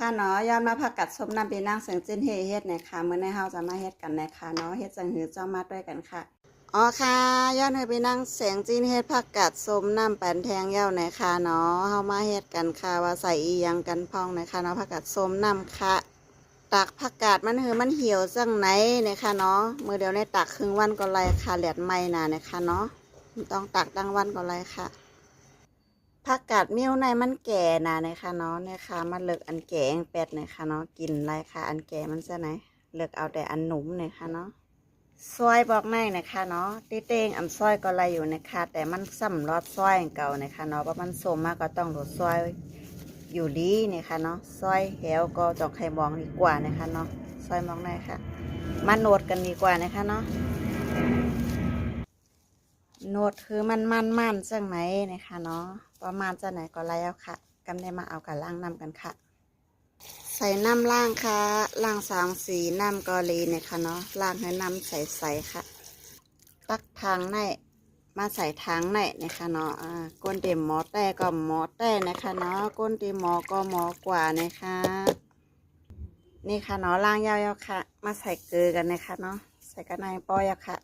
ค่ะเนาะย้อนมาผักกัดส้มน้ำปีนั่งเสียงจิ้นเฮ็ดนะคะมื้อนี้เฮาจะมาเฮ็ดกันนะคะเนาะเฮ็ดจังหือเจ้ามาด้วยกันค่ะอ๋อค่ะย้อนให้ไปนั่งเสียงจิ้นเฮ็ดผักกัดส้มน้ำแป้นแทงเย้านะคะเนาะเฮามาเฮ็ดกันค่ะว่าใส่อีหยังกันพ้องนะคะเนาะผักกัดส้มน้ำค่ะตักผักกาดมันมันเหี่ยวจังไหนนะคะเนาะมื้อเดียวในตักครึ่งวันก็ไรค่ะเหลียดไม่น่ะนะคะเนาะต้องตักดังวันก็ไรค่ะผักกาดมิ้วในมันแก่น่ะนะคะเนาะเนี่ยค่ะมันเลิกอันแก่งเป็ดนะคะเนาะกินไรค่ะอันแก่มันจะไหนเลิกเอาแต่อันหนุ่มนะคะเนาะซอยบอกในนะคะเนาะตีเต้งอันซอยก็ไรอยู่นะคะแต่มันซ้ำรอดซอยเก่านะคะเนาะเพราะมันโซมมากก็ต้องโดดซอยอยู่ดีนะคะเนาะซอยแหวก็จอกไข่มองดีกว่านะคะเนาะซอยมองในค่ะมาโนดกันดีกว่านะคะเนาะโนดคือมันจังไหนนะคะเนาะประมาณจะไหนก็แล้วค่ะกำได้มาเอากับล่างน้ำกันค่ะใส่น้ำล่างค่ะล่าง3 สีน้ำกอลีนะคะเนาะล่างให้น้ำใสๆค่ะตักทางในมาใส่ทางในนะคะเนาะก้นเต็มหมอแต่ก็หมอแต่นะคะเนาะก้นเต็มหมอก็หมอกว่านะคะนี่ค่ะเนาะล่างยาวๆค่ะมาใส่เกลือกันนะคะเนาะใส่กระนายป้อยค่ะ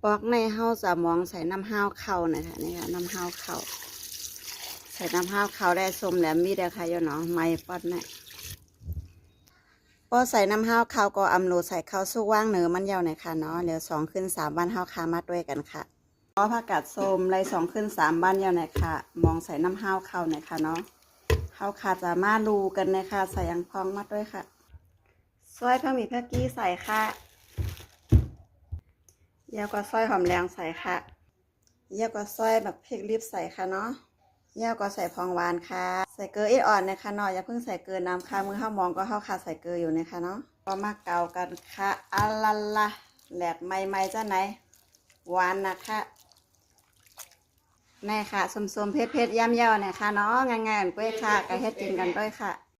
ปอกในเฮาจะมองใส่น้ำห้าวเข่านะคะนี่ค่ะน้ำห้าวเข่าใส่น้ำห้าวเข่าได้ส้มแหลมมีเด้อค่ะโยเนาะไม่ปอดเนี่ยพอใส่น้ำห้าวเข่าก็อำโลใส่ข้าวสุกว่างเนื้อมันยาวหน่อยค่ะเนาะเดี๋ยว2 ขึ้น 3 วันห้าวคามาด้วยกันค่ะพอผักกาดส้มไร2 ขึ้น 3 วันยาวหน่อยค่ะมองใส่น้ำห้าวเข่าหน่อยค่ะเนาะข้าวขาจะมาลูกันนะคะใส่ยังพองมาด้วยค่ะซอยผักหมี่ผักกี้ใส่ค่ะเยาวก็ซอยหอมแดงใส่ค่ะเยาวก็ซอยแบบพริกลิบใส่ค่ะเนาะเยาวก็ใส่พองหวานค่ะใส่เกลืออ่อนนะคะเนาะอย่าเพิ่งใส่เกลือน้ำค่ะมือข้าวมองก็ข้าวขาใส่เกลืออยู่นะคะเนาะก็มาเกากันค่ะอัลลัลละแหลกใหม่ๆจ้าไหนหวานนะคะแน่ค่ะส้มๆเผ็ดๆย่ำเย้าเนี่ยค่ะเนาะง่ายๆกล้วยค่ะกระเฮ็ดกินกันด้วยค่ะ